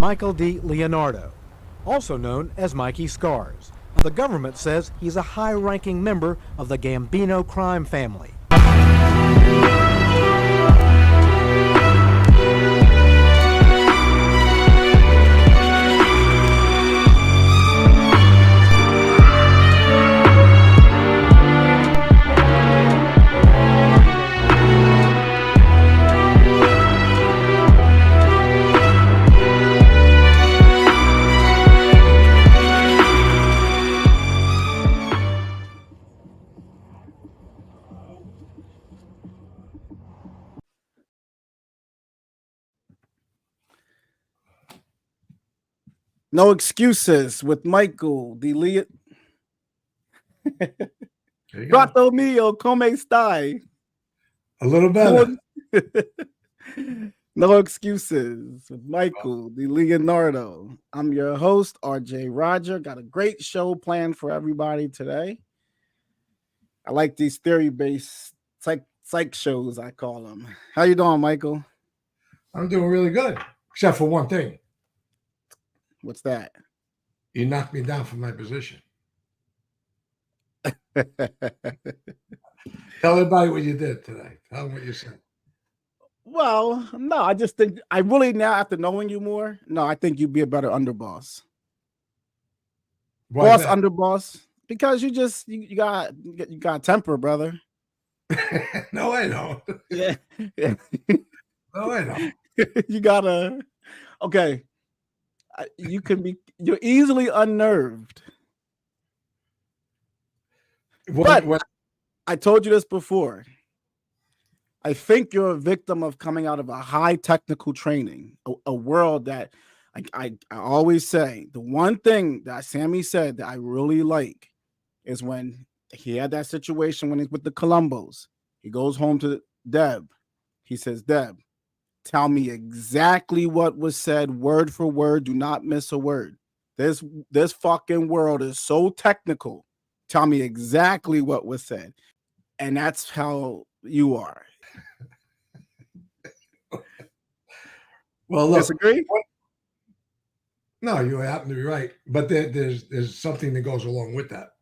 Michael DiLeonardo, also known as Mikey Scars. The government says he's a high-ranking member of the Gambino crime family. No excuses with Michael DiLeonardo. Prato mio, come stai? A little better. No excuses with Michael DiLeonardo. I'm your host, RJ Roger. Got a great show planned for everybody today. I like these theory-based psych shows, I call them. How you doing, Michael? I'm doing really good, except for one thing. What's that? You knocked me down from my position. Tell everybody what you did today. Tell them what you said. Well, no, I just think I really now, after knowing you more, no, I think you'd be a better underboss. Why Boss, that? underboss, because you got temper, brother. No, I don't. Yeah. No, I don't. You gotta. Okay. You're easily unnerved. But I told you this before. I think you're a victim of coming out of a high technical training, a world that I always say, the one thing that Sammy said that I really like is when he had that situation when he's with the Colombos. He goes home to Deb. He says, Deb, tell me exactly what was said, word for word. Do not miss a word. This fucking world is so technical. Tell me exactly what was said. And that's how you are. Well, look. Disagree? No, you happen to be right. But there's something that goes along with that.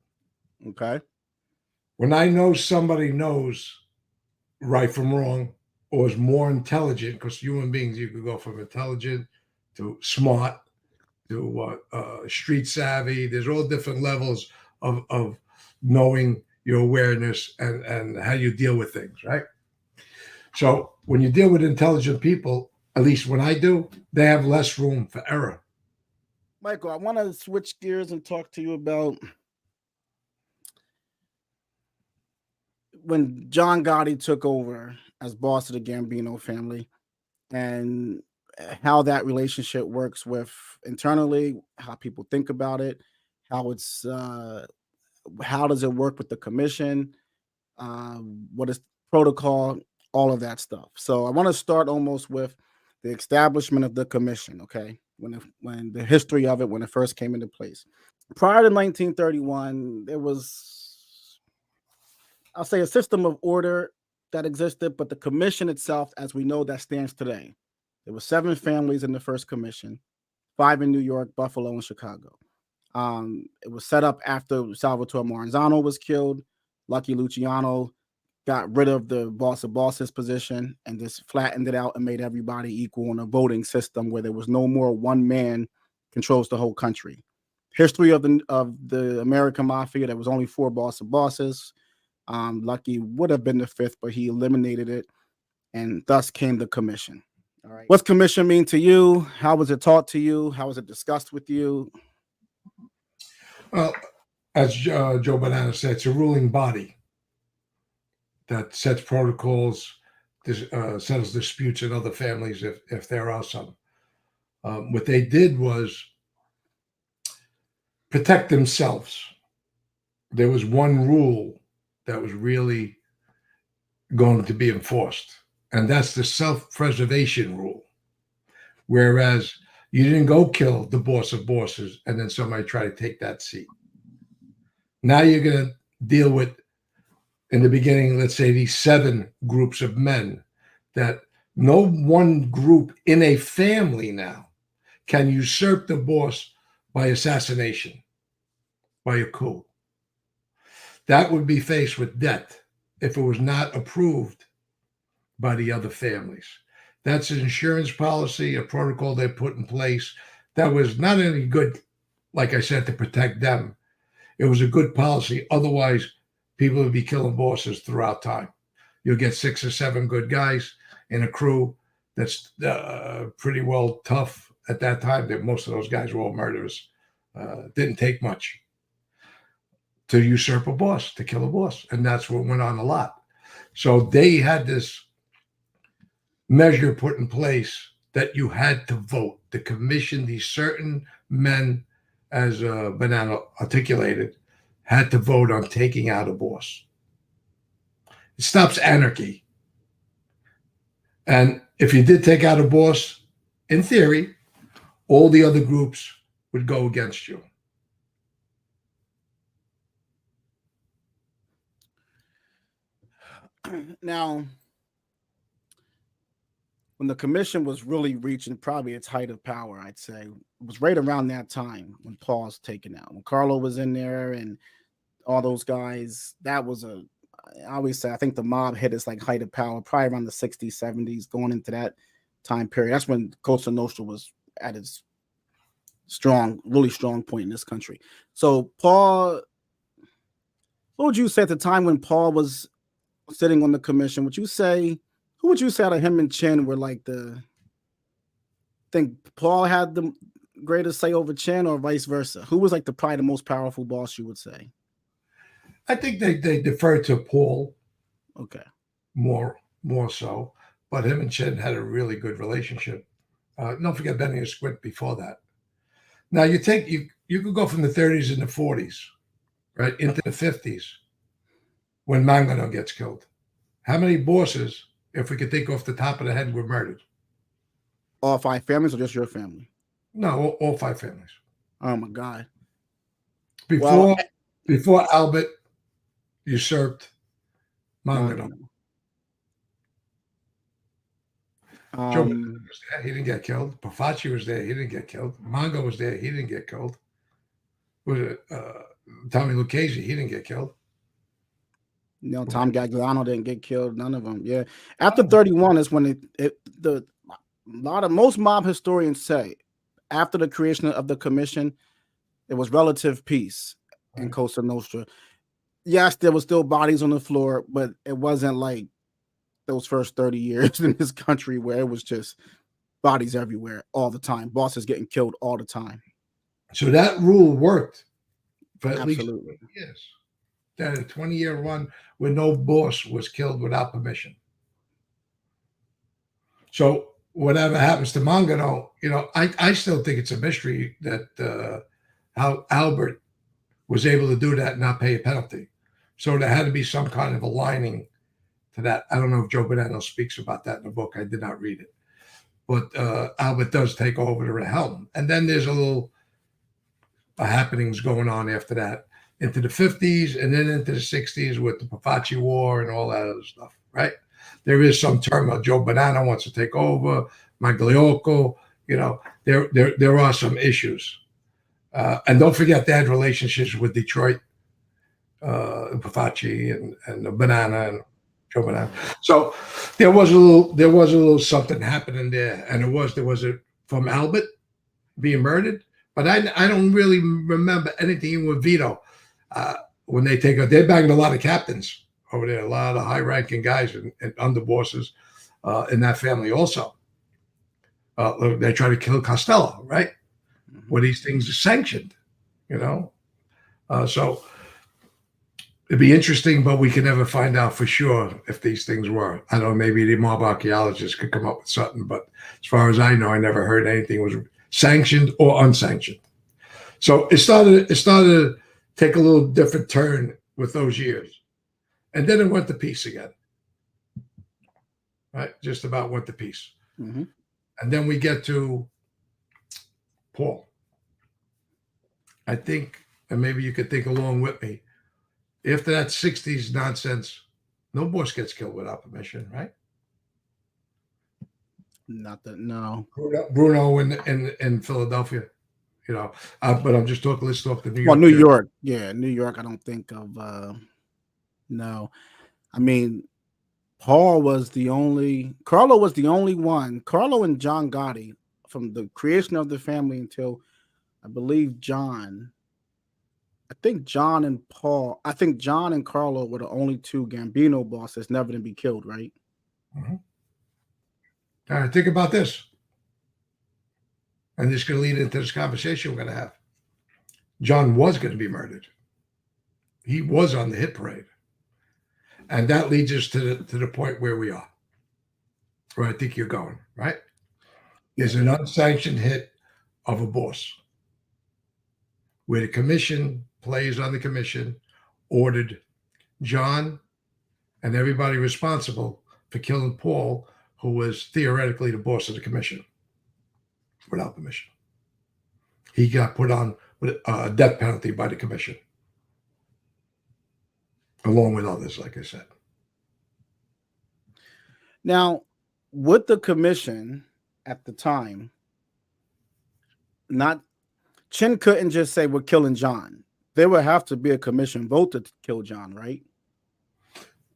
Okay. When I know somebody knows right from wrong or is more intelligent, because human beings, you could go from intelligent to smart to street savvy. There's all different levels of knowing your awareness and how you deal with things, right? So when you deal with intelligent people, at least when I do, they have less room for error. Michael, I want to switch gears and talk to you about when John Gotti took over as boss of the Gambino family and how that relationship works with internally, how people think about it, how does it work with the commission, what is protocol, all of that stuff. So I want to start almost with the establishment of the commission, okay? When the history of it, when it first came into place. Prior to 1931, there was, I'll say, a system of order that existed, but the commission itself, as we know, that stands today. There were 7 families in the first commission, 5 in New York, Buffalo, and Chicago. It was set up after Salvatore Maranzano was killed. Lucky Luciano got rid of the boss of bosses position and just flattened it out and made everybody equal in a voting system where there was no more one man controls the whole country. History of the American Mafia, there was only 4 boss of bosses. Lucky would have been the 5th, but he eliminated it, and thus came the commission. All right. What's commission mean to you? How was it taught to you? How was it discussed with you? Well, as Joe Bonanno said, it's a ruling body that sets protocols, settles disputes in other families if there are some. What they did was protect themselves. There was one rule that was really going to be enforced, and that's the self-preservation rule. Whereas you didn't go kill the boss of bosses and then somebody try to take that seat. Now you're going to deal with, in the beginning, let's say these 7 groups of men, that no one group in a family now can usurp the boss by assassination, by a coup. That would be faced with death if it was not approved by the other families. That's an insurance policy, a protocol they put in place that was not only good, like I said, to protect them. It was a good policy. Otherwise, people would be killing bosses throughout time. You'll get 6 or 7 good guys in a crew that's pretty well tough at that time. That most of those guys were all murderers. Didn't take much to usurp a boss, to kill a boss. And that's what went on a lot. So they had this measure put in place that you had to vote to commission these certain men, as Bonanno articulated, had to vote on taking out a boss. It stops anarchy. And if you did take out a boss, in theory, all the other groups would go against you. Now, when the commission was really reaching probably its height of power, I'd say it was right around that time when Paul's taken out. When Carlo was in there and all those guys, that was I always say, I think the mob hit its like height of power, probably around the 60s, 70s, going into that time period. That's when Cosa Nostra was at its really strong point in this country. So Paul, what would you say at the time when Paul was sitting on the commission? Who would you say out of him and Chin were like think Paul had the greatest say over Chin, or vice versa? Who was like probably the most powerful boss, you would say? I think they deferred to Paul. Okay. More so. But him and Chin had a really good relationship. Don't forget Benny and Squint before that. Now you could go from the 30s and the 40s, right, into the 50s when Mangano gets killed. How many bosses, if we could think off the top of the head, were murdered? All 5 families or just your family? No, all 5 families. Oh my God. Before Albert usurped Mangano. Joe was there, he didn't get killed. Pafaci was there, he didn't get killed. Mongo was there, he didn't get killed. Was it Tommy Lucchese? He didn't get killed. No, Tom Gagliano didn't get killed. None of them. Yeah, after 31 is when most mob historians say after the creation of the commission, it was relative peace in Cosa Nostra. Yes, there was still bodies on the floor, but it wasn't like those first 30 years in this country where it was just bodies everywhere all the time, bosses getting killed all the time. So that rule worked for at Absolutely. least 20 years. That a 20-year run where no boss was killed without permission. So whatever happens to Mangano, I still think it's a mystery that how Albert was able to do that and not pay a penalty. So there had to be some kind of aligning to that. I don't know if Joe Bonanno speaks about that in the book. I did not read it. But Albert does take over the helm. And then there's a little happenings going on after that into the 50s and then into the 60s with the Pafaci War and all that other stuff, right? There is some turmoil. Joe Bonanno wants to take over, Magliocco, there are some issues. And don't forget they had relationships with Detroit, Pafaci and the Banana and Joe Bonanno. So there was a little something happening there. And there was from Albert being murdered. But I don't really remember anything with Vito. When they banged a lot of captains over there, a lot of high-ranking guys and underbosses in that family also. They try to kill Costello, right? Where these things are sanctioned, So it'd be interesting, but we can never find out for sure if these things were. I don't know, maybe the mob archaeologists could come up with something, but as far as I know, I never heard anything was sanctioned or unsanctioned. So it started to take a little different turn with those years. And then it went to peace again. Right? Just about went to peace. Mm-hmm. And then we get to Paul. I think, and maybe you could think along with me, after that 60s nonsense, no boss gets killed without permission, right? Not that, no. Bruno in Philadelphia, you know. But I'm just talking. Let's talk to New York. Well, New York, yeah, New York. I don't think of. No, I mean, Carlo was the only one. Carlo and John Gotti, from the creation of the family until I believe John. I think John and Carlo were the only two Gambino bosses never to be killed, right? Mm-hmm. All right, think about this. And this is going to lead into this conversation we're going to have. John was going to be murdered. He was on the hit parade. And that leads us to the point where we are, where I think you're going, right? There's an unsanctioned hit of a boss where the commission, players on the commission, ordered John and everybody responsible for killing Paul, who was theoretically the boss of the commission, without permission. He got put on with a death penalty by the commission, along with others, like I said. Now, with the commission at the time, Chin couldn't just say we're killing John. There would have to be a commission vote to kill John, right?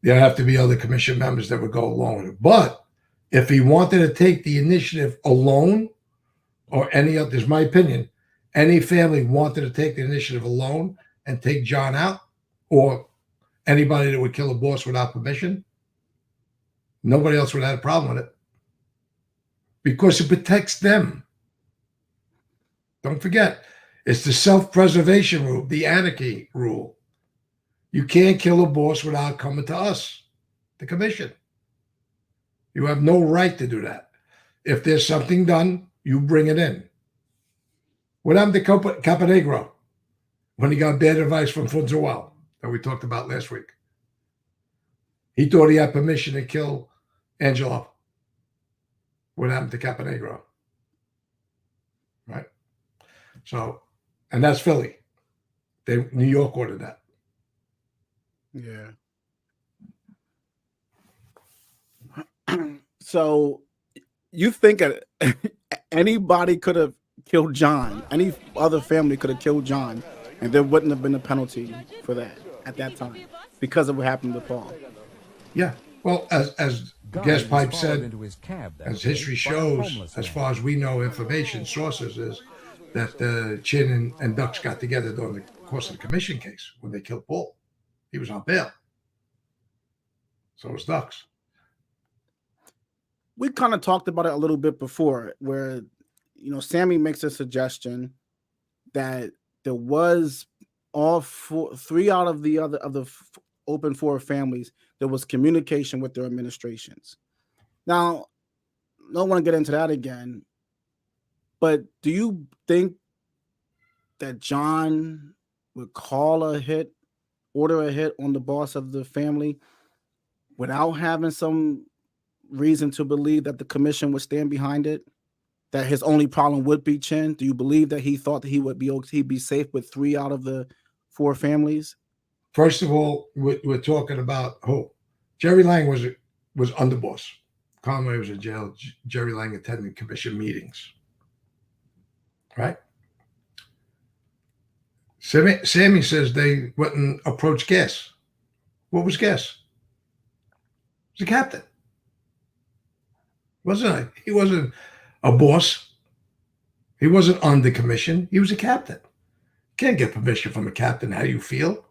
There have to be other commission members that would go along with it. But if he wanted to take the initiative alone, or any other, this is my opinion, any family wanted to take the initiative alone and take John out, or anybody that would kill a boss without permission, nobody else would have a problem with it. Because it protects them. Don't forget, it's the self-preservation rule, the anarchy rule. You can't kill a boss without coming to us, the commission. You have no right to do that. If there's something done, you bring it in. What happened to Caponegro when he got bad advice from Funzuel that we talked about last week? He thought he had permission to kill Angelo. What happened to Caponegro? Right? So, and that's Philly. New York ordered that. Yeah. So, you think anybody could have killed John? Any other family could have killed John, and there wouldn't have been a penalty for that at that time because of what happened to Paul. Yeah. Well, as Gaspipe said, as history shows, as far as we know, information sources is that Chin and Dux got together during the course of the commission case when they killed Paul. He was on bail. So was Dux. We kind of talked about it a little bit before, where Sammy makes a suggestion that there was three out of the open four families, there was communication with their administrations. Now, I don't want to get into that again, but do you think that John would order a hit on the boss of the family without having some reason to believe that the commission would stand behind it? That his only problem would be Chin? Do you believe that he thought that he'd be safe with three out of the four families? First of all, we're talking about who? Jerry Lang was underboss. Conway was in jail. Jerry Lang attended commission meetings. Right? Sammy says they went and approached Gas. What was Gas? He was a captain. He wasn't a boss. He wasn't on the commission. He was a captain. Can't get permission from a captain. How do you feel?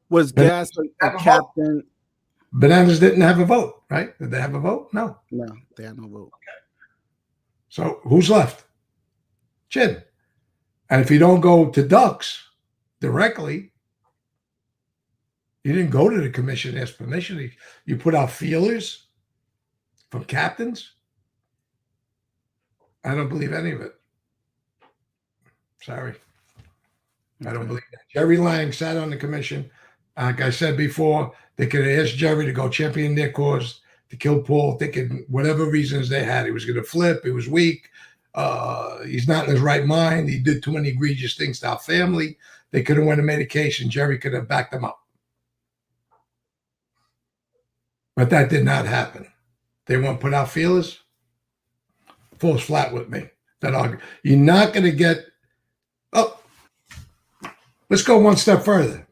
Was Gas a captain? Bananas didn't have a vote, right? Did they have a vote? No. No, they had no vote. Okay. So who's left? Chin. And if you don't go to Dux directly, you didn't go to the commission and ask permission. You put out feelers from captains. I don't believe any of it. Sorry. I don't believe that. Jerry Lang sat on the commission. Like I said before, they could have asked Jerry to go champion their cause to kill Paul, thinking whatever reasons they had. He was going to flip. He was weak. He's not in his right mind. He did too many egregious things to our family. They could have went and made a case, and Jerry could have backed them up. But that did not happen. they want to put out feelers, falls flat with me. That argument. You're not going to get. Oh, let's go one step further.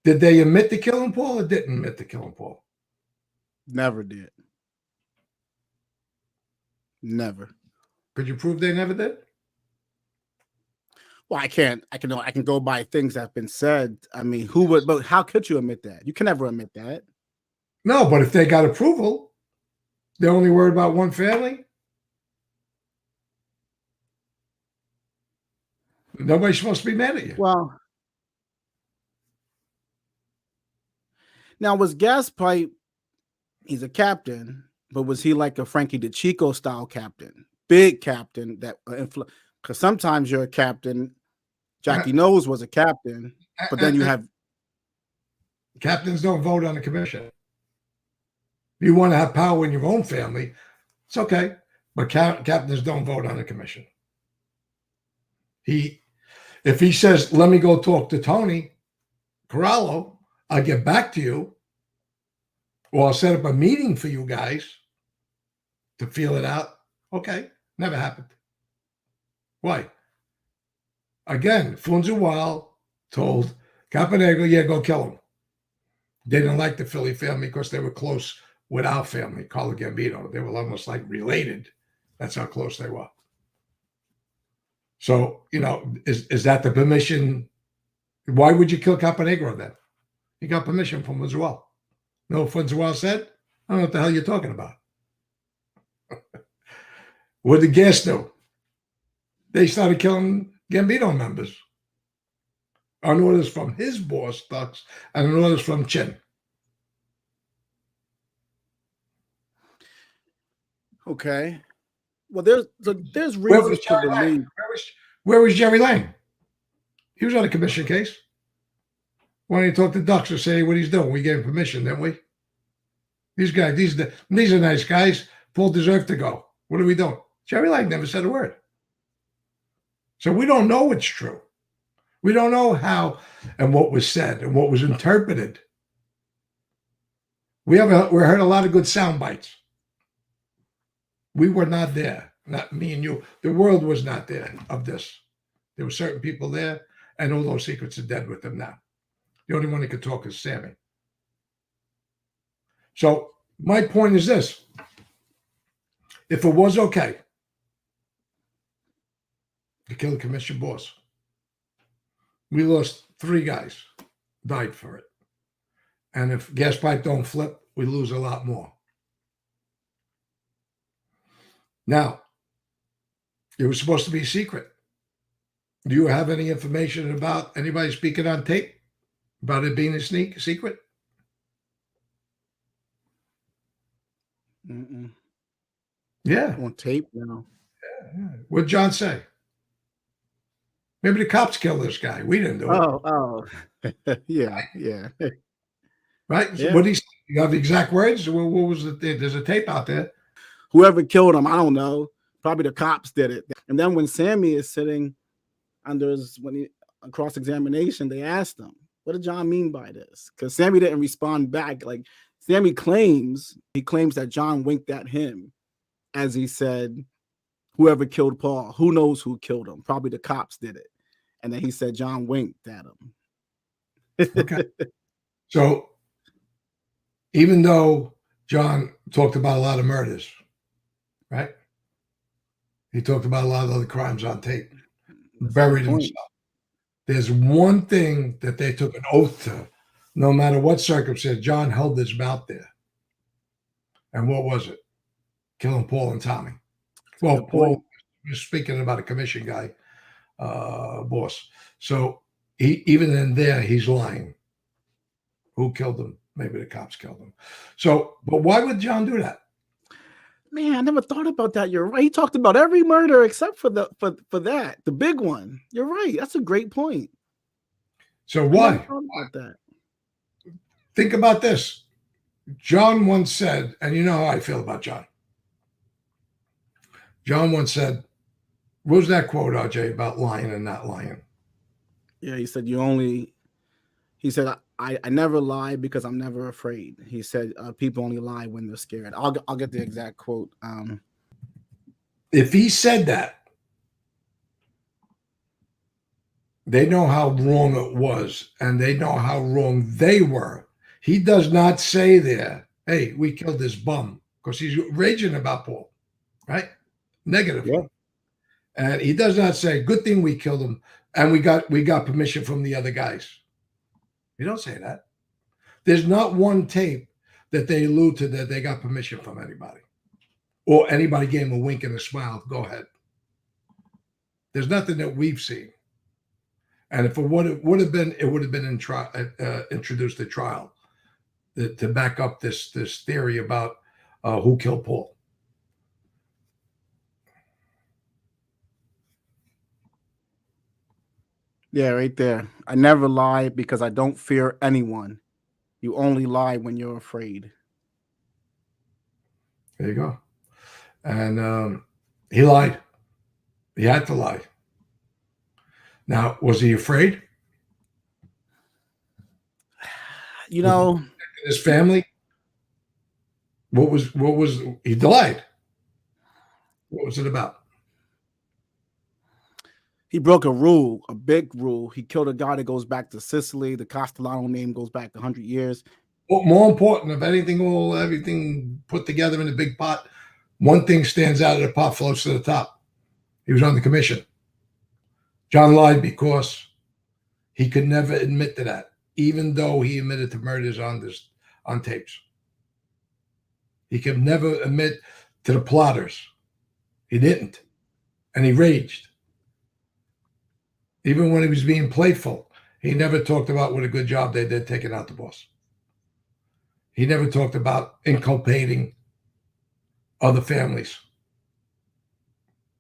Did they admit to killing Paul or didn't admit to killing Paul? Never did. Never. Could you prove they never did? Well, I can't. I can go by things that have been said. I mean, who would? But how could you admit that? You can never admit that. No, but if they got approval, they're only worried about one family. Nobody's supposed to be mad at you. Well, now was Gaspipe? He's a captain, but was he like a Frankie DeChico style captain? Big captain that because sometimes you're a captain. Jackie Knows was a captain, but then you have captains don't vote on the commission. If you want to have power in your own family, it's okay, but captains don't vote on the commission. If he says, "Let me go talk to Tony Carlo, I'll get back to you, or I'll set up a meeting for you guys to feel it out." Okay, never happened. Why? Again, Funzual told Caponegro, "Yeah, go kill him." They didn't like the Philly family because they were close with our family, Carlo Gambino. They were almost like related. That's how close they were. So, is that the permission? Why would you kill Caponegro then? You got permission from Funzual. No, Funzual said, "I don't know what the hell you're talking about." What did Gas do? They started killing Gambino members on orders from his boss, Tux, and on orders from Chin. okay. Well, there's reasons to believe. Where was Jerry Lane? He was on a commission case. Why don't you talk to Ducks or say what he's doing? We gave him permission, didn't we? These guys, these are nice guys. Paul deserved to go. What are we doing? Jerry Lane never said a word. So we don't know what's true. We don't know how and what was said and what was interpreted. We heard a lot of good sound bites. We were not there. Not me and you. The world was not there of this. There were certain people there, and all those secrets are dead with them now. The only one that could talk is Sammy. So my point is this. If it was okay to kill the commission boss, we lost 3 guys, died for it. And if Gaspipe don't flip, we lose a lot more. Now, it was supposed to be secret. Do you have any information about anybody speaking on tape about it being a secret? Mm-mm. Yeah. On tape now. Yeah. What'd John say? Maybe the cops killed this guy. We didn't do it. Oh. yeah. Right? Yeah. So what he say? You have the exact words? What was it? There's a tape out there. Whoever killed him, I don't know. Probably the cops did it. And then when Sammy is sitting under cross-examination, they asked him, "What did John mean by this?" Because Sammy didn't respond back. Like Sammy claims that John winked at him as he said, "Whoever killed Paul, who knows who killed him? Probably the cops did it." And then he said John winked at him. Okay. So even though John talked about a lot of murders, right? He talked about a lot of other crimes on tape, buried himself. There's one thing that they took an oath to, no matter what circumstance. John held his mouth there. And what was it? Killing Paul and Tommy. Well, Paul was speaking about a commission guy, boss. So even in there, he's lying. Who killed him? Maybe the cops killed him. So, but why would John do that? Man, I never thought about that. You're right. He talked about every murder except for that, the big one. You're right. That's a great point. So why? I never thought about that. Think about this. John once said, and you know how I feel about John. John once said, what was that quote, RJ, about lying and not lying? Yeah, he said, I never lie because I'm never afraid. He said people only lie when they're scared. I'll get the exact quote. If he said that, they know how wrong it was, and they know how wrong they were. He does not say there, hey, we killed this bum, because he's raging about Paul, right? Negative. Yeah. And he does not say, good thing we killed him, and we got permission from the other guys. You don't say that. There's not one tape that they allude to that they got permission from anybody, or anybody gave him a wink and a smile. Go ahead. There's nothing that we've seen. And if it would have been introduced at trial to back up this theory about who killed Paul. Yeah, right there. I never lie because I don't fear anyone. You only lie when you're afraid. There you go. And he lied. He had to lie. Now, was he afraid? You know, His family. What was he lied? What was it about? he broke a rule, a big rule. He killed a guy that goes back to Sicily. The Castellano name goes back 100 years. Well, more important, if everything put together in a big pot, one thing stands out of the pot, floats to the top. He was on the commission. John lied because he could never admit to that, even though he admitted to murders on tapes. He could never admit to the plotters. He didn't. And he raged. Even when he was being playful, he never talked about what a good job they did taking out the boss. He never talked about inculpating other families.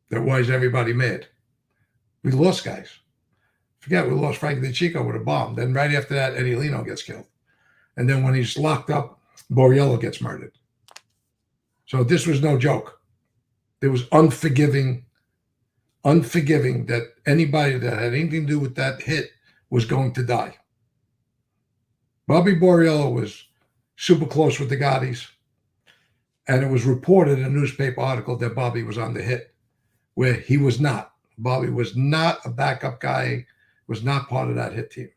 That was everybody mad. We lost guys. Forget, we lost Frank DeChico with a bomb. Then right after that, Eddie Leno gets killed. And then when he's locked up, Borriello gets murdered. So this was no joke. There was unforgiving that anybody that had anything to do with that hit was going to die. Bobby Borriello was super close with the Gottis. And it was reported in a newspaper article that Bobby was on the hit, where he was not. Bobby was not a backup guy, was not part of that hit team.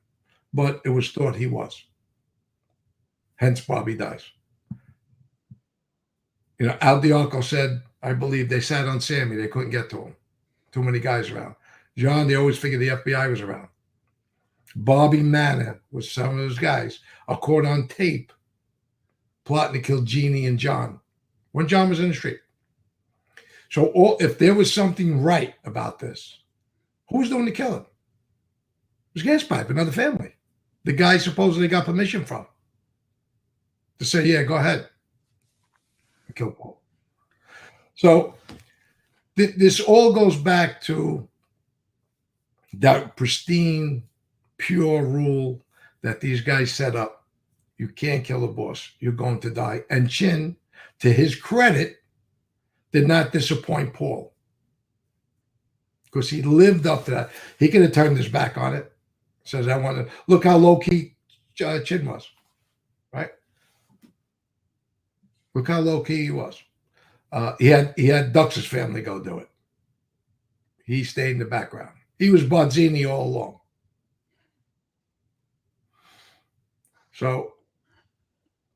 But it was thought he was. Hence, Bobby dies. You know, Al Diaco said, I believe they sat on Sammy. They couldn't get to him. Too many guys around. John, they always figured the FBI was around. Bobby Manor was some of those guys are caught on tape plotting to kill Jeannie and John when John was in the street. So if there was something right about this, who was doing the killing? It was Gaspipe, another family. The guy supposedly got permission from to say, yeah, go ahead and kill Paul. So this all goes back to that pristine, pure rule that these guys set up. You can't kill a boss. You're going to die. And Chin, to his credit, did not disappoint Paul because he lived up to that. He could have turned his back on it. Says, I want to look how low key Chin was, right? Look how low key he was. He had Dux's family go do it. He stayed in the background. He was Bozzini all along. So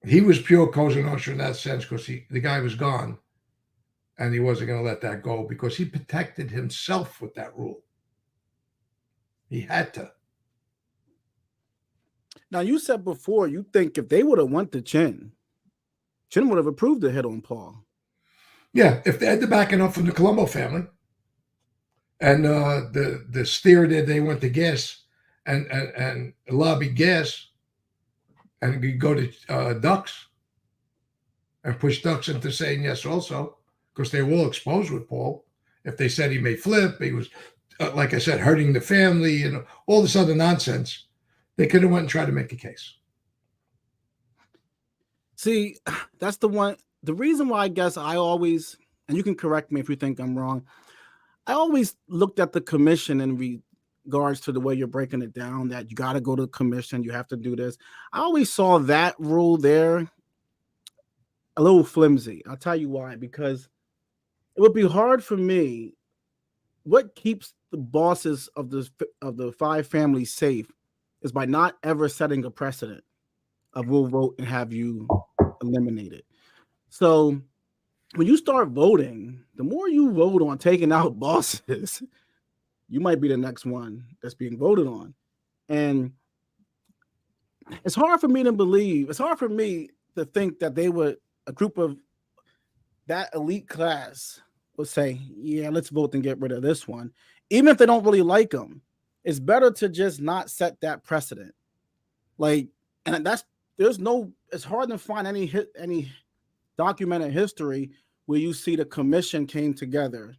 he was pure Cosa Nostra in that sense because the guy was gone. And he wasn't going to let that go because he protected himself with that rule. He had to. Now, you said before, you think if they would have went to Chin would have approved the hit on Paul. Yeah, if they had the backing up from the Colombo family and the steer that they went to Gas and lobby Gas and you go to Ducks and push Ducks into saying yes also. Because they were all exposed with Paul. If they said he may flip, he was, like I said, hurting the family and all this other nonsense, they could have went and tried to make a case. See, that's the reason why I guess I always, and you can correct me if you think I'm wrong, I always looked at the commission and regards to the way you're breaking it down, that you got to go to the commission, you have to do this. I always saw that rule there a little flimsy. I'll tell you why. Because it would be hard for me. What keeps the bosses of the five families safe is by not ever setting a precedent of we'll vote and have you eliminated. So when you start voting, the more you vote on taking out bosses, you might be the next one that's being voted on. And it's hard for me to believe, it's hard for me to think that they would, a group of that elite class would say, yeah, let's vote and get rid of this one. Even if they don't really like them, it's better to just not set that precedent. Like, and it's hard to find any documented history where you see the commission came together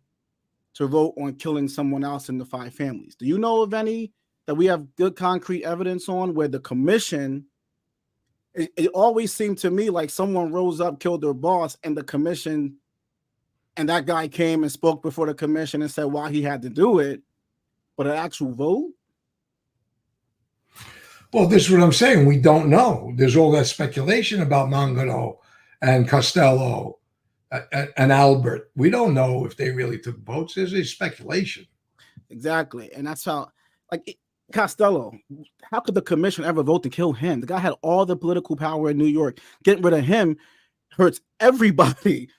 to vote on killing someone else in the five families. Do you know of any that we have good concrete evidence on where the commission, it always seemed to me like someone rose up, killed their boss, and the commission, and that guy came and spoke before the commission and said why he had to do it, but an actual vote? Well, this is what I'm saying. We don't know. There's all that speculation about Mangano and Costello and Albert. We don't know if they really took votes. There's a speculation. Exactly. And that's how, like, Costello, how could the commission ever vote to kill him? The guy had all the political power in New York. Getting rid of him hurts everybody.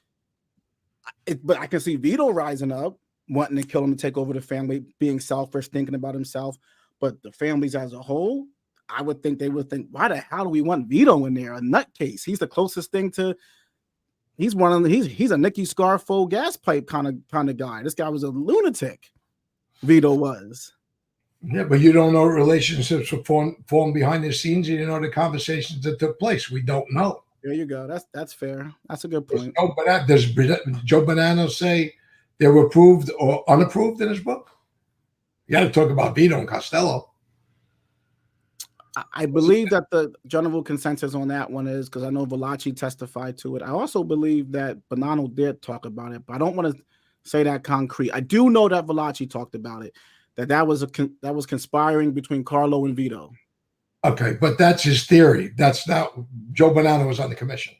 But I can see Vito rising up, wanting to kill him, to take over the family, being selfish, thinking about himself. But the families as a whole, I would think they would think, why the hell do we want Vito in there? A nutcase. He's the closest thing to, he's a Nicky Scarfo Gaspipe kind of guy. This guy was a lunatic. Vito was. Yeah, but you don't know relationships were formed behind the scenes. You don't know the conversations that took place. We don't know. There you go. That's fair. That's a good point. Does Joe Bonanno say they were approved or unapproved in his book? You got to talk about Vito and Costello. I believe that the general consensus on that one is, because I know Valachi testified to it. I also believe that Bonanno did talk about it, but I don't want to say that concrete. I do know that Valachi talked about it, that was conspiring between Carlo and Vito. Okay, but that's his theory. That's not, Joe Bonanno was on the commission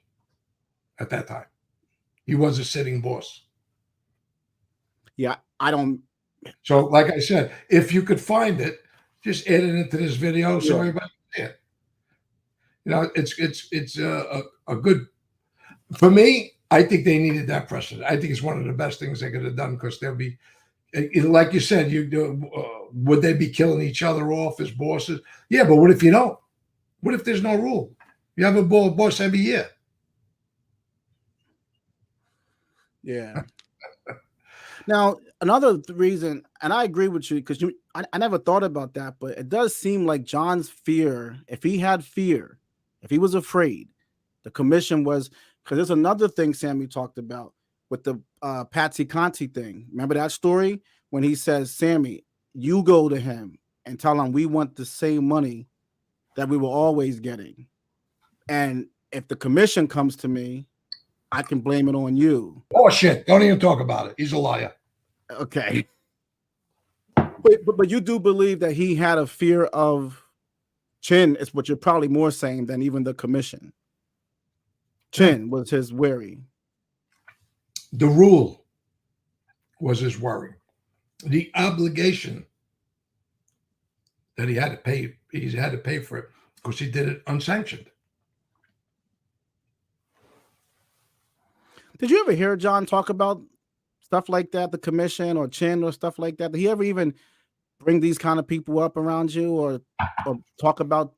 at that time. He was a sitting boss. Yeah, I don't. So, like I said, if you could find it, just add it into this video so everybody can see it. You know, it's a good, for me, I think they needed that precedent. I think it's one of the best things they could have done, because they'll be, like you said, would they be killing each other off as bosses? Yeah, but what if you don't? What if there's no rule? You have a boss every year. Yeah. Now, another reason, and I agree with you, because I never thought about that, but it does seem like John's fear, if he was afraid, the commission was, because there's another thing Sammy talked about with the Patsy Conti thing. Remember that story? When he says, Sammy, you go to him and tell him we want the same money that we were always getting. And if the commission comes to me, I can blame it on you. Oh, shit. Don't even talk about it. He's a liar. Okay. But you do believe that he had a fear of Chin, is what you're probably more saying, than even the commission. Chin was his worry. The rule was his worry. The obligation that he had to pay for it, because he did it unsanctioned. Did you ever hear John talk about stuff like that, the commission or Chin or stuff like that? Did he ever even bring these kind of people up around you, or talk about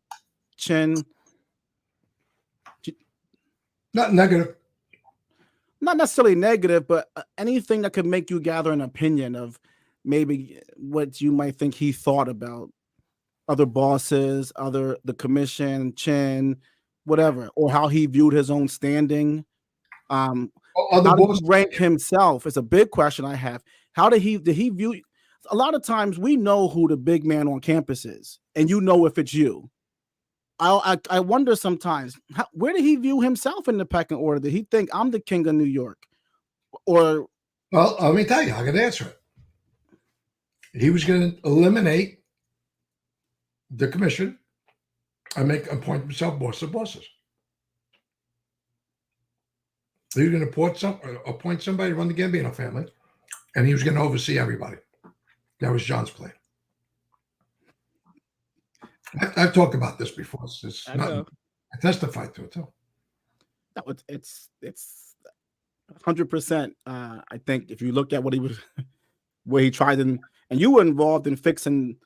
Chin? Not negative. Not necessarily negative, but anything that could make you gather an opinion of maybe what you might think he thought about other bosses, the commission, Chin, whatever, or how he viewed his own standing. How did he rank himself? It's a big question I have. How did he view? A lot of times we know who the big man on campus is, and you know if it's you. I wonder sometimes, where did he view himself in the pecking order? Did he think I'm the king of New York? Or, well, let me tell you, I can answer it. he was going to eliminate the commission and appoint himself boss of bosses. He was going to appoint somebody to run the Gambino family, and he was going to oversee everybody. That was John's plan. I've talked about this before. I testified to it too. No, it's 100%. I think if you look at what he was, where he tried and you were involved in fixing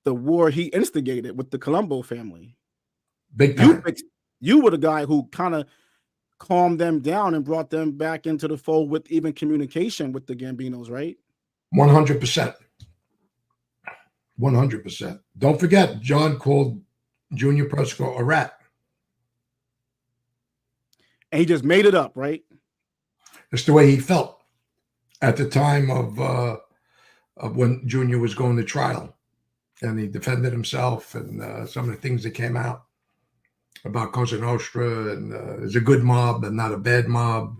the war he instigated with the Colombo family. Big time. You were the guy who kind of calmed them down and brought them back into the fold with even communication with the Gambinos, right? 100%. 100%. Don't forget, John called Junior Presco a rat. And he just made it up, right? That's the way he felt at the time of when Junior was going to trial. And he defended himself and some of the things that came out about Cosa Nostra and it's a good mob and not a bad mob.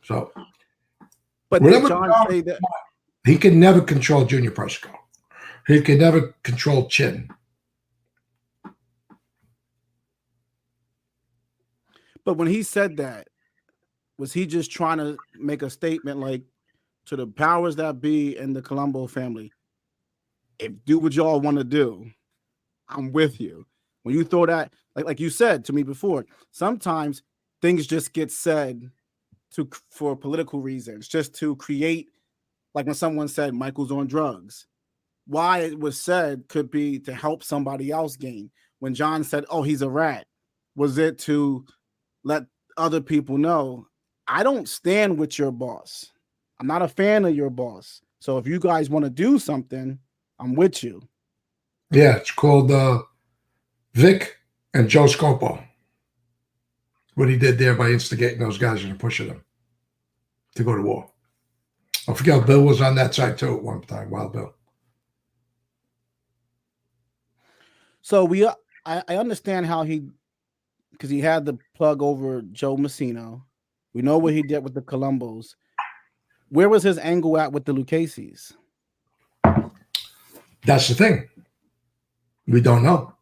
So, but did John say that he could never control Junior Presco. He could never control Chin. But when he said that, was he just trying to make a statement like to the powers that be in the Colombo family? If do what y'all want to do, I'm with you. When you throw that, like you said to me before, sometimes things just get said for political reasons, just to create, like when someone said Michael's on drugs. Why it was said could be to help somebody else gain. When John said, oh, he's a rat, was it to let other people know, I don't stand with your boss. I'm not a fan of your boss. So if you guys want to do something, I'm with you. Yeah, it's called Vic and Joe Scopo. What he did there by instigating those guys and pushing them to go to war. I forget Bill was on that side too at one time, Wild Bill. So I understand how because he had the plug over Joe Messino. We know what he did with the Colombos. Where was his angle at with the Luccheses? That's the thing. We don't know.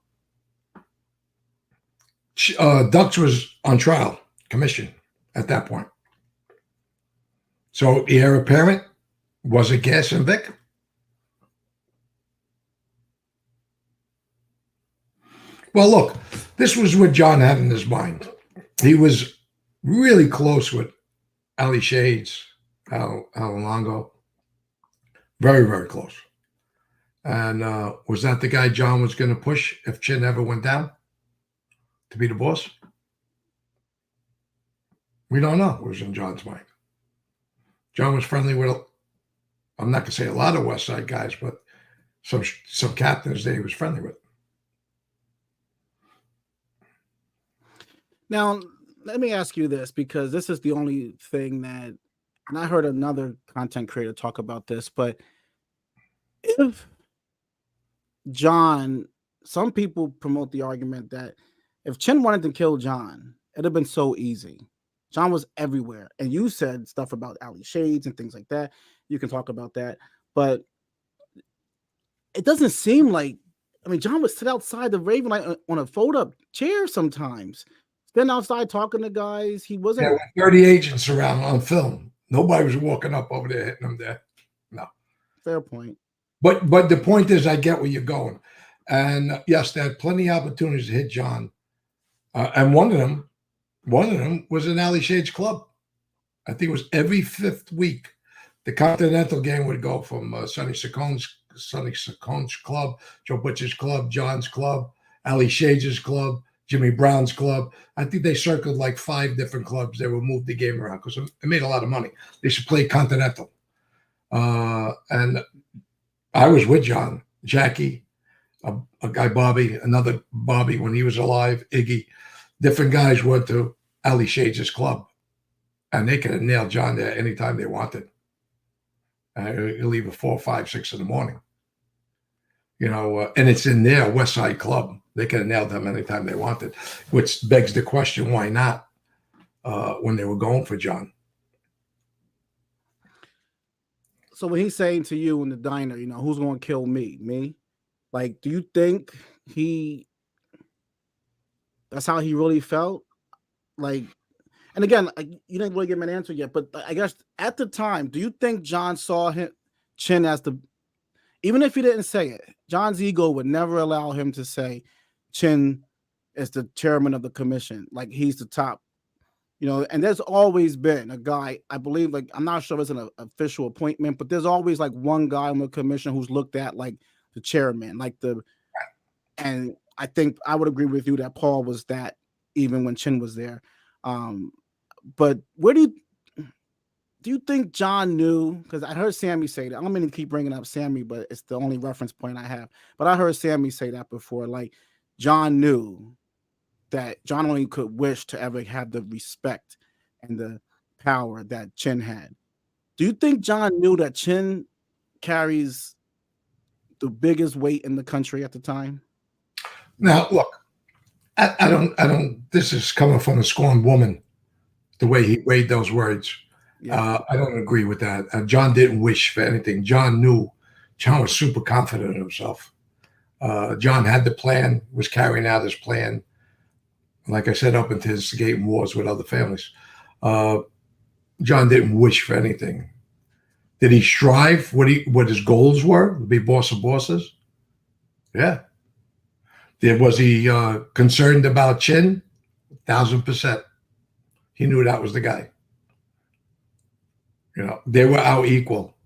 Dux was on trial, commission at that point. So the heir apparent was it Gas and Vic? Well, look, this was what John had in his mind. He was really close with Ali Shades, Al Longo. Very, very close. And was that the guy John was going to push if Chin ever went down to be the boss? We don't know what was in John's mind. John was friendly with, I'm not going to say a lot of West Side guys, but some captains that he was friendly with. Now, let me ask you this, because this is the only thing that, and I heard another content creator talk about this, but if John, some people promote the argument that if Chin wanted to kill John, it'd have been so easy. John was everywhere. And you said stuff about Ali Shades and things like that. You can talk about that. But it doesn't seem like, I mean, John would sit outside the Raven Light on a fold-up chair sometimes. Stand outside talking to guys. He wasn't. There were 30 agents around on film. Nobody was walking up over there hitting them there. No. Fair point. But the point is, I get where you're going. And yes, they had plenty of opportunities to hit John. And one of them was an Ali Shades club. I think it was every fifth week. The Continental game would go from Sonny Saccone's club, Joe Butcher's club, John's club, Ali Shades' club, Jimmy Brown's club. I think they circled like 5 different clubs. They would move the game around because it made a lot of money. They should play Continental. And I was with John, Jackie, a guy Bobby, another Bobby when he was alive, Iggy. Different guys went to Ali Shades' club. And they could have nailed John there anytime they wanted. He'll leave at 4, 5, 6 in the morning. You know, and it's in their West Side club. They could have nailed them anytime they wanted, which begs the question, why not when they were going for John? So when he's saying to you in the diner, you know, who's going to kill me? Me? Like, do you think that's how he really felt? Like, and again, you didn't really give me an answer yet, but I guess at the time, do you think John saw Chin as even if he didn't say it, John's ego would never allow him to say Chin is the chairman of the commission, like he's the top, you know, and there's always been a guy, I believe, like, I'm not sure if it's an official appointment, but there's always like one guy on the commission who's looked at like the chairman, and I think I would agree with you that Paul was that even when Chin was there. But where do you think John knew? Because I heard Sammy say that. I don't mean to keep bringing up Sammy, but it's the only reference point I have. But I heard Sammy say that before. Like, John knew that John only could wish to ever have the respect and the power that Chin had. Do you think John knew that Chin carries the biggest weight in the country at the time? Now, look, I don't. This is coming from a scorned woman, the way he weighed those words. Yeah. I don't agree with that. John didn't wish for anything. John knew. John was super confident in himself. John had the plan, was carrying out his plan. Like I said, up into instigating wars with other families. John didn't wish for anything. Did he strive? What his goals were? To be boss of bosses? Yeah. Was he concerned about Chin? 1,000%. He knew that was the guy. You know, they were out equal.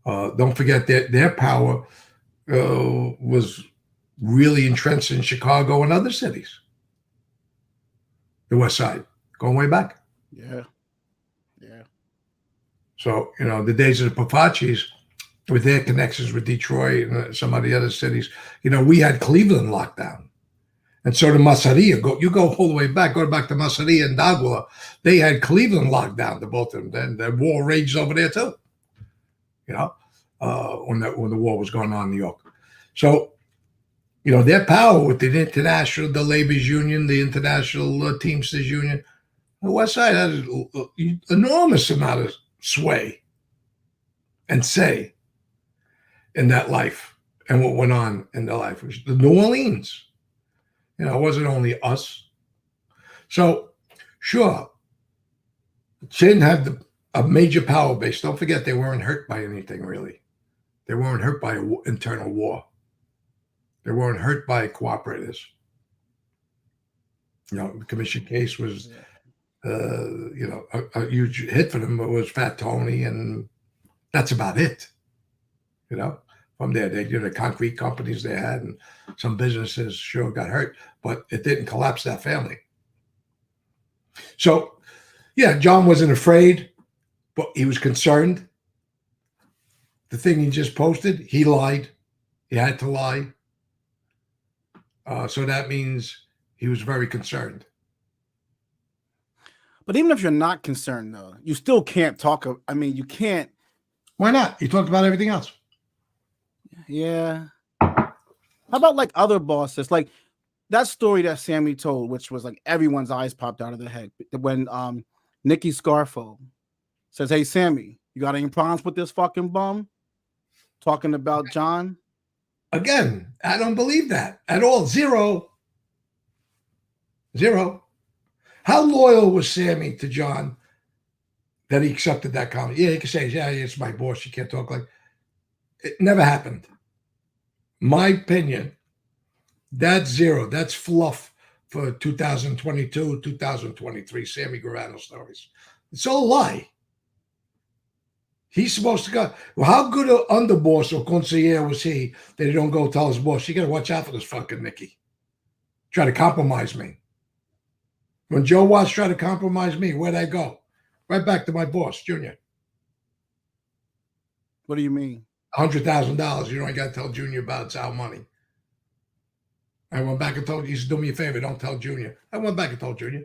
Don't forget that their power was really entrenched in Chicago and other cities. The West Side, going way back. Yeah. So, you know, the days of the Papacis, with their connections with Detroit and some of the other cities, you know, we had Cleveland locked down. And so the Masseria, you go all the way back, go back to Masseria and Dagua, they had Cleveland locked down, to both of them. Then the war raged over there too, you know, when the war was going on in New York. So, you know, their power with the international, the Labor's Union, the International Teamsters Union, the West Side has an enormous amount of sway and say in that life and what went on in their life. The New Orleans, you know, it wasn't only us. So, sure, Chin had a major power base. Don't forget, they weren't hurt by anything, really. They weren't hurt by an internal war. They weren't hurt by cooperators. You know, the commission case was, you know, a huge hit for them. It was Fat Tony, and that's about it. You know, from there, they did the concrete companies they had, and some businesses sure got hurt, but it didn't collapse that family. So, yeah, John wasn't afraid, but he was concerned. The thing he just posted, he lied. He had to lie. So that means he was very concerned. But even if you're not concerned, though, you still can't talk. I mean, you can't. Why not? He talked about everything else. Yeah. How about like other bosses? Like that story that Sammy told, which was like everyone's eyes popped out of their head when Nicky Scarfo says, "Hey, Sammy, you got any problems with this fucking bum?" Talking about John. Again, I don't believe that at all. Zero. How loyal was Sammy to John that he accepted that comment? Yeah, he could say, yeah, it's my boss. You can't talk like it. Never happened. My opinion, that's zero. That's fluff for 2022, 2023 Sammy Gravano stories. It's all a lie. He's supposed to go. Well, how good an underboss or consigliere was he that he don't go tell his boss, you got to watch out for this fucking Nicky. Try to compromise me. When Joe Watts tried to compromise me, where'd I go? Right back to my boss, Junior. What do you mean? $100,000. You know, I got to tell Junior about it's our money. I went back and told you, he said, do me a favor, don't tell Junior. I went back and told Junior.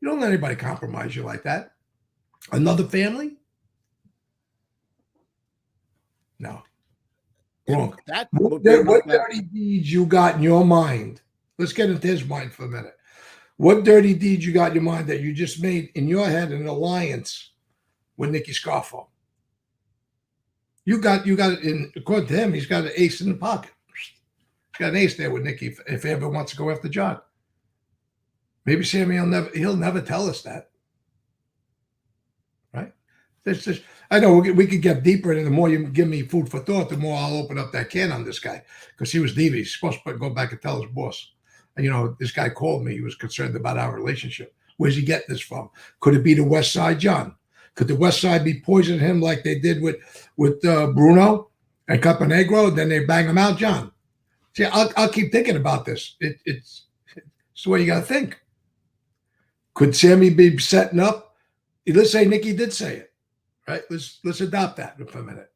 You don't let anybody compromise you like that. Another family? No. Wrong. What dirty deeds you got in your mind? Let's get into his mind for a minute. What dirty deeds you got in your mind that you just made in your head an alliance with Nicky Scarfo? You got in according to him, he's got an ace in the pocket. He's got an ace there with Nicky if he ever wants to go after John. Maybe Sammy he'll never tell us that. Right? There's just, I know we could get deeper, and the more you give me food for thought, the more I'll open up that can on this guy, because he was devious. He's supposed to go back and tell his boss. And, this guy called me. He was concerned about our relationship. Where's he getting this from? Could it be the West Side John? Could the West Side be poisoning him like they did with Bruno and Caponegro? Then they bang him out, John. See, I'll keep thinking about this. It's the way you got to think. Could Sammy be setting up? Let's say Nicky did say it, right? Let's adopt that for a minute.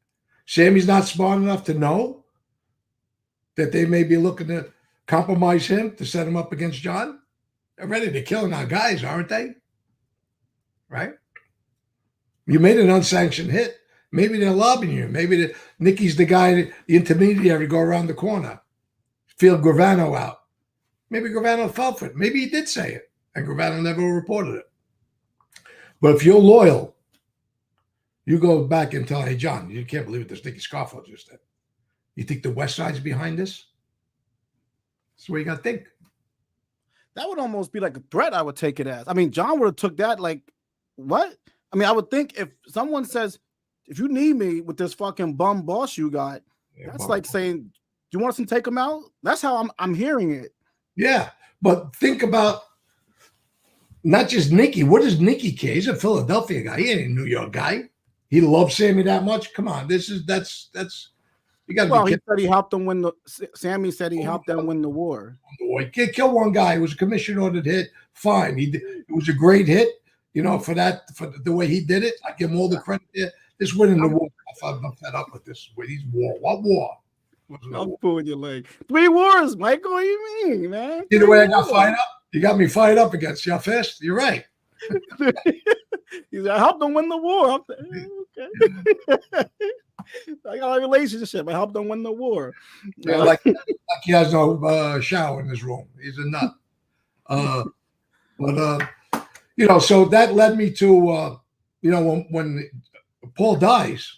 Sammy's not smart enough to know that they may be looking to compromise him to set him up against John. They're ready to kill our guys, aren't they? Right? You made an unsanctioned hit. Maybe they're lobbying you. Maybe Nicky's the guy, the intermediary, go around the corner, feel Gravano out. Maybe Gravano fell for it. Maybe he did say it, and Gravano never reported it. But if you're loyal, you go back and tell, hey, John, you can't believe what this Nicky Scarfo just did. You think the West Side's behind this? That's the way you got to think. That would almost be like a threat, I would take it as. I mean, John would have took that like, what? I mean, I would think if someone says, if you need me with this fucking bum boss you got, that's like saying, do you want us to take him out? That's how I'm hearing it. Yeah, but think about not just Nicky. What does Nicky care? He's a Philadelphia guy. He ain't a New York guy. He loves Sammy that much. Come on, that's you got to. Well, he said he helped them win Sammy said he helped them win the war. He killed one guy. It was a commission ordered hit. Fine, it was a great hit. For the way he did it, I give him all the credit. Yeah, this winning the war. I'm fed up with this. He's war. What war? I'm pulling your leg. 3 wars, Michael. What do you mean, man? See the way I got fired up? You got me fired up against you fist. You're right. He's like, I helped them win the war. Okay. I got a relationship. I helped them win the war. Yeah, like he has no shower in his room. He's a nut. So that led me to, when Paul dies,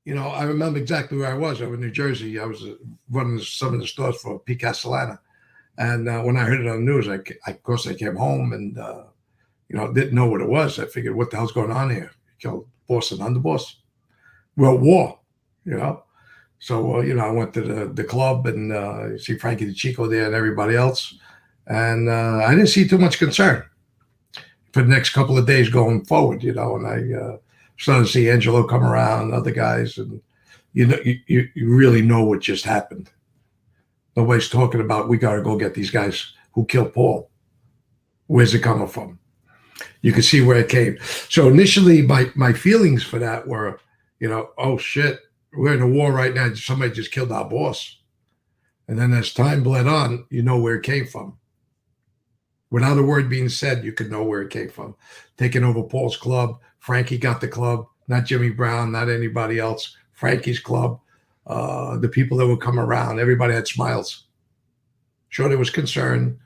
I remember exactly where I was. I was in New Jersey. I was running some of the stores for P. Castellano. And when I heard it on the news, of course, I came home and, didn't know what it was. I figured, what the hell's going on here? Killed boss and underboss. Well, war, So, I went to the club and see Frankie DeChico there and everybody else. And I didn't see too much concern for the next couple of days going forward, and I started to see Angelo come around, other guys, and you really know what just happened. Nobody's talking about, we got to go get these guys who killed Paul. Where's it coming from? You can see where it came. So initially, my feelings for that were, oh shit, we're in a war right now. Somebody just killed our boss. And then as time bled on, you know where it came from. Without a word being said, you could know where it came from. Taking over Paul's club. Frankie got the club, not Jimmy Brown, not anybody else. Frankie's club. The people that would come around, everybody had smiles. Sure, there was concern.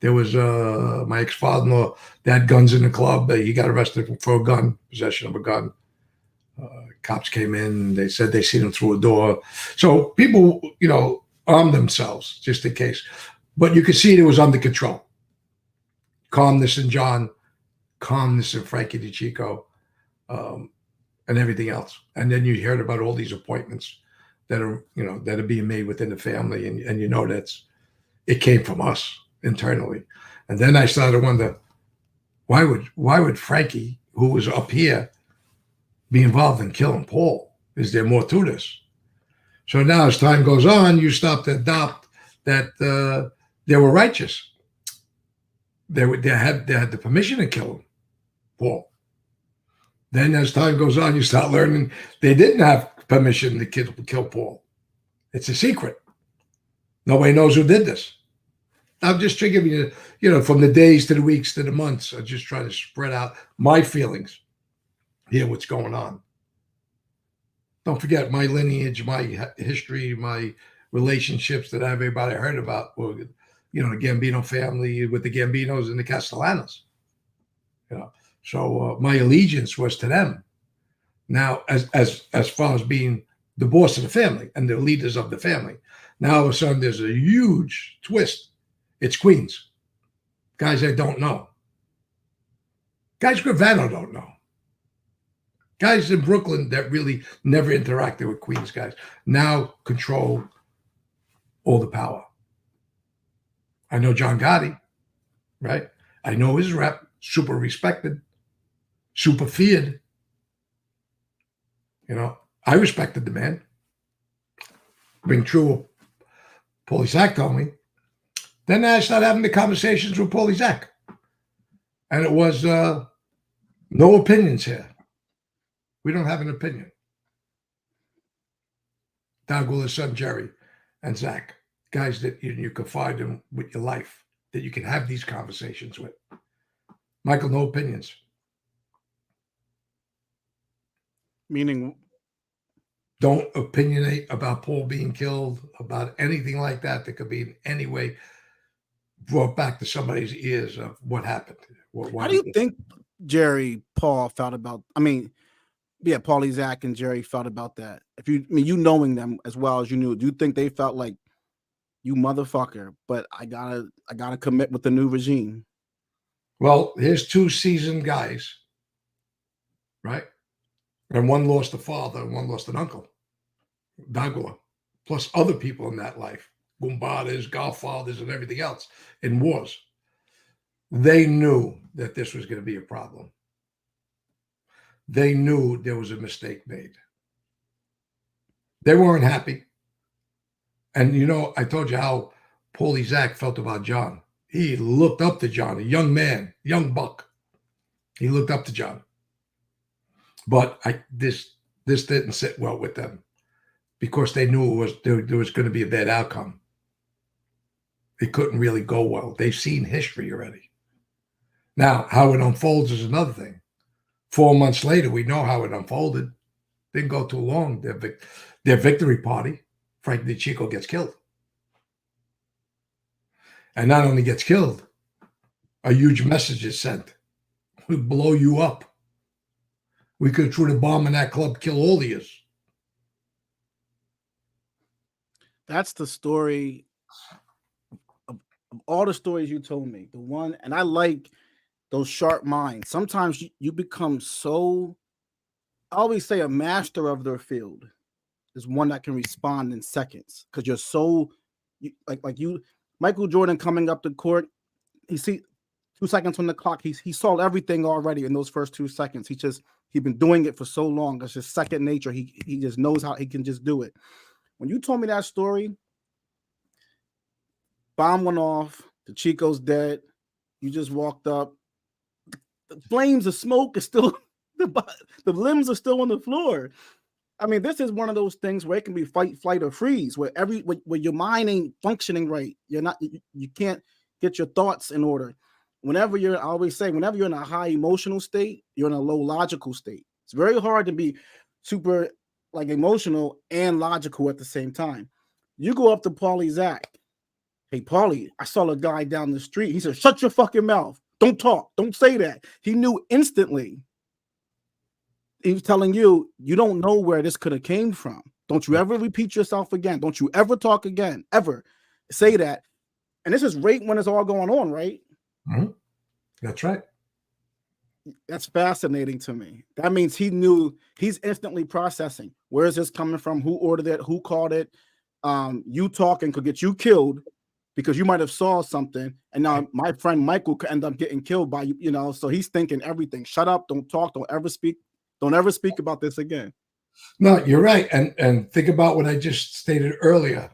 There was my ex-father-in-law, they had guns in the club. He got arrested for a gun, possession of a gun. Cops came in. They said they seen him through a door. So people, armed themselves just in case. But you could see it was under control. Calmness in John, calmness in Frankie DeChico, and everything else. And then you heard about all these appointments that are being made within the family, and that's it came from us internally. And then I started to wonder, why would Frankie, who was up here, be involved in killing Paul? Is there more to this? So now as time goes on, you start to adopt that they were righteous. They had the permission to kill him, Paul. Then as time goes on, you start learning they didn't have permission to kill Paul. It's a secret. Nobody knows who did this. I'm just giving you, from the days to the weeks to the months. I just try to spread out my feelings, hear what's going on. Don't forget my lineage, my history, my relationships that everybody heard about. Well, the Gambino family with the Gambinos and the Castellanos. So my allegiance was to them. Now, as far as being the boss of the family and the leaders of the family, now all of a sudden there's a huge twist. It's Queens. Guys I don't know. Guys Gravano don't know. Guys in Brooklyn that really never interacted with Queens guys now control all the power. I know John Gotti, right? I know his rep, super respected, super feared. You know, I respected the man. Being true what Paulie Zach told me. Then I started having the conversations with Paulie Zach. And it was no opinions here. We don't have an opinion. Doug with his son Jerry and Zach, guys that you confide in with your life, that you can have these conversations with. Michael, no opinions. Meaning, don't opinionate about Paul being killed, about anything like that that could be in any way brought back to somebody's ears of what happened. How do you think Jerry, Paul felt about? I mean, yeah, Paulie, Zach, and Jerry felt about that. If you, I mean, you knowing them as well as you knew, do you think they felt like, you motherfucker, but I gotta commit with the new regime? Well, here's two seasoned guys, right? And one lost a father and one lost an uncle, Dagula, plus other people in that life, Gumbadas, Godfathers, and everything else in wars. They knew that this was going to be a problem. They knew there was a mistake made. They weren't happy. And, you know, I told you how Paulie Zach felt about John. He looked up to John, a young man, young buck. He looked up to John. But this didn't sit well with them because they knew there was going to be a bad outcome. It couldn't really go well. They've seen history already. Now, how it unfolds is another thing. 4 months later, we know how it unfolded. Didn't go too long. Their victory party, Frank DiCicco, gets killed. And not only gets killed, a huge message is sent. We blow you up. We could throw the bomb in that club, kill all of you. That's the story of all the stories you told me. The one, and I like those sharp minds. Sometimes you become so, I always say a master of their field is one that can respond in seconds because you're so, like you, Michael Jordan coming up to court, he see 2 seconds on the clock. He saw everything already in those first 2 seconds. He's been doing it for so long. It's just second nature. He just knows how he can just do it. When you told me that story, bomb went off, the Chico's dead. You just walked up. The flames of smoke is still, the limbs are still on the floor. I mean, this is one of those things where it can be fight, flight, or freeze, where where your mind ain't functioning right. You can't get your thoughts in order. I always say, whenever you're in a high emotional state, you're in a low logical state. It's very hard to be super like emotional and logical at the same time. You go up to Paulie Zach. Hey, Paulie, I saw a guy down the street. He said, shut your fucking mouth. Don't talk. Don't say that. He knew instantly. He was telling you, you don't know where this could have came from. Don't you ever repeat yourself again. Don't you ever talk again. Ever say that. And this is right when it's all going on, right? Mm-hmm. That's right. That's fascinating to me. That means he knew. He's instantly processing. Where is this coming from? Who ordered it? Who called it? You talking could get you killed because you might have saw something. And now my friend Michael could end up getting killed by you, so he's thinking everything. Shut up. Don't talk. Don't ever speak. Don't ever speak about this again. No, you're right. And think about what I just stated earlier,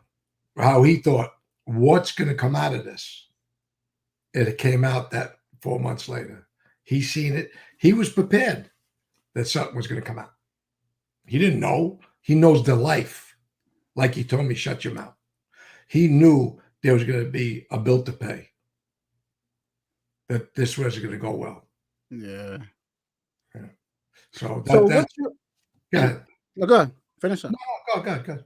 how he thought, what's going to come out of this? And it came out that 4 months later. He seen it. He was prepared that something was going to come out. He didn't know. He knows the life. Like he told me, shut your mouth. He knew there was going to be a bill to pay. That this wasn't going to go well. Yeah. So go ahead. No, go ahead. Finish up. No, go ahead.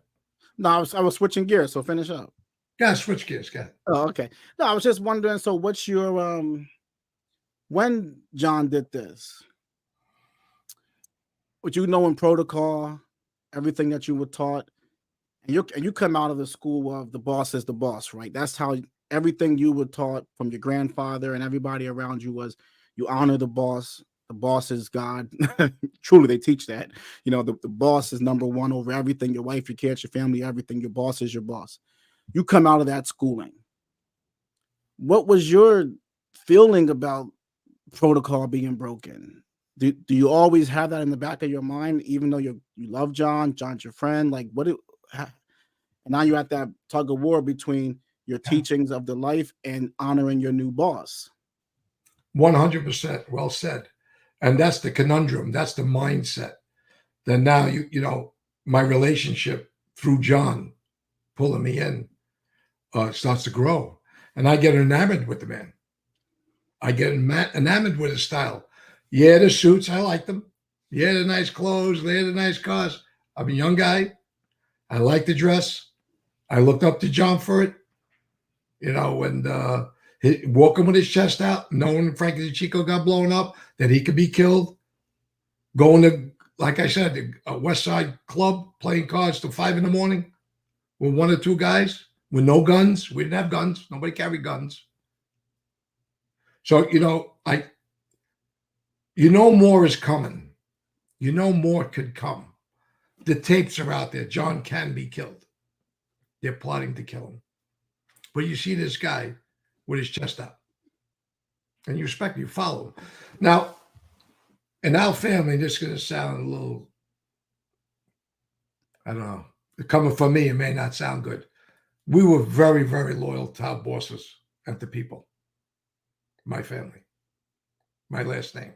No, I was switching gears, so finish up. Yeah, switch gears, go ahead. Oh, okay. No, I was just wondering, so what's your when John did this? what you know in protocol, everything that you were taught, and you come out of the school of the boss is the boss, right? That's how everything you were taught from your grandfather and everybody around you was you honor the boss. The boss is God. Truly, they teach that. You know, the boss is number one over everything. Your wife, your kids, your family, everything. Your boss is your boss. You come out of that schooling. What was your feeling about protocol being broken? Do you always have that in the back of your mind, even though you love John's your friend? Like, and now you're at that tug of war between your teachings of the life and honoring your new boss. 100%. Well said. And that's the conundrum. That's the mindset. Then now you know my relationship through John pulling me in starts to grow, and I get enamored with the man. I get enamored with his style. Yeah, the suits, I like them. Yeah, the nice clothes. They had the nice cars. I'm a young guy. I like the dress. I looked up to John for it. You know, and walking with his chest out, knowing Frankie DeChico got blown up, that he could be killed. Going to, like I said, a West Side club, playing cards till 5 a.m. with 1 or 2 guys with no guns. We didn't have guns. Nobody carried guns. So, you know, more is coming. You know more could come. The tapes are out there. John can be killed. They're plotting to kill him. But you see this guy with his chest out. And you respect him, you follow him. Now, in our family, this is going to sound a little, I don't know. Coming from me, it may not sound good. We were very, very loyal to our bosses and to people. My family. My last name.